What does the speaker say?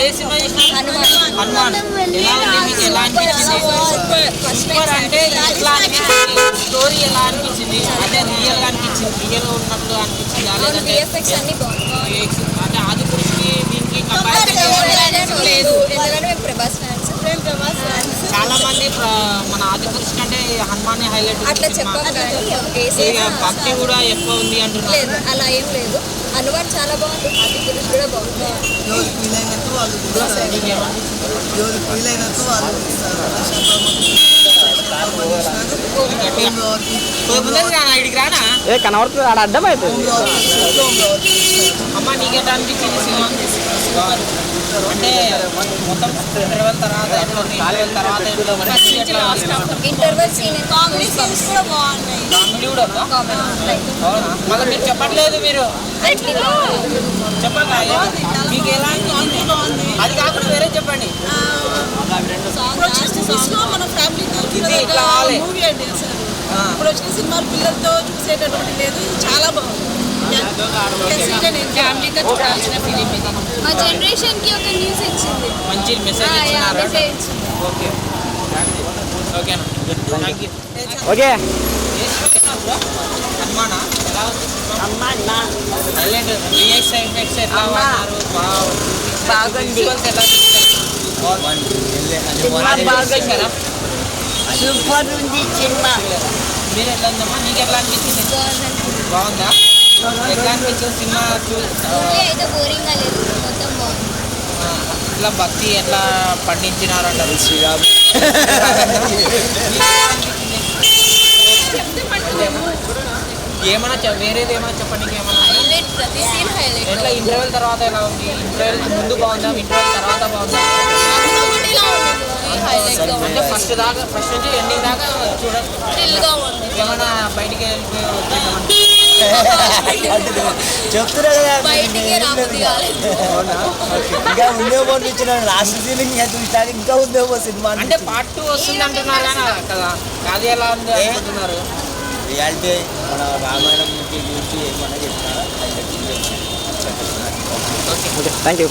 ఏ cinema చేసినారు? హనుమాన్. ఎలా ఉంది మీకు? ఎలా అనిపించింది? సూపర్ అంటే ఎట్లా అనిపించింది? స్టోరీ ఎలా అనిపించింది? అంటే రియల్ గా అనిపించింది, రియల్ ఉన్నట్లు అనిపించింది అంటే ఆది పురుషుకి దీనికి లేదు. చాలా మంది మన ఆది పురుషు కంటే హనుమాన్ హైలైట్ అట్లా చెప్పాలి కానీ భక్తి కూడా ఎక్కువ ఉంది అంటున్నారు. అలా ఏం లేదు. హనుమాన్ చాలా బాగుంది, ఆది పురుషు కూడా బాగుంది. కనబడుతుంది ఆడ అడ్డం అవుతుంది. అమ్మ నీకెట్లా అనిపించింది సినిమా? అంటే మొత్తం ఇంటర్వెల్ తర్వాత ఇంటర్వెల్ సీన్ కామెడీ సీన్స్ కూడా బాగున్నాయి. కామెడీ కూడా మళ్ళీ మీరు చెప్పట్లేదు. మీరు చెప్పండి మీకు ఎలా అనిపించింది? అది కాకుండా వేరే చెప్పండి. మన ఫ్యామిలీతో మూవీ అండి. అసలు ఇప్పుడు వచ్చిన సినిమాలు పిల్లలతో చూసేటటువంటి లేదు. చాలా బాగుంది. ఫ్యామిలీతో చూడాల్సిన ఫిలిం ఇది. మా జనరేషన్ కి ఒక న్యూస్ ఇచ్చింది, మంచి మెసేజ్ ఇచ్చినారు. ఓకే ఓకేనా? Thank you. ఓకే హనుమానా ఎలా హైలైట్ రియాక్స్ ఎఫెక్ట్స్ ఎట్లా వాడినారు? బాగుంది. ఎలా చూసారా? సూపర్ ఉంది సినిమా. మీరు ఎట్లా ఉందమ్మా? నీకు ఎట్లా అనిపించింది? బాగుందా? ఎట్లా అనిపించింది సినిమా? అయితే బోరింగ్ గా లేదు, మొత్తం బాగుంది. ఇట్లా భక్తి ఎట్లా పండించినారు అంటారు శ్రీరామ్. ఏమన్నా వేరేది ఏమన్నా చెప్పండి. ఏమన్నా ఎట్లా ఇంటర్వెల్ తర్వాత ఎలా ఉంది? ఇంటర్వెల్ ముందు బాగుందా? ఇంటర్వెల్ తర్వాత బాగుందా? అంటే ఫస్ట్ నుంచి ఎండింగ్ దాకా చూడండి. ఏమన్నా బయటికి వెళ్ళిపోయి చెప్తున్నా కదా ఇంకా ఉందేమో అనిపించిన లాస్ట్ సీలింగ్ చూసినాక ఇంకా ఉందేమో సినిమా. అంటే పార్ట్ 2 వస్తుంది అంటున్నారు కానీ కదా అది ఎలా ఉంది అనుకుంటున్నారు? రియాలిటీ మన రామాయణం గురించి ఏమన్నా చెప్తారా? Thank you.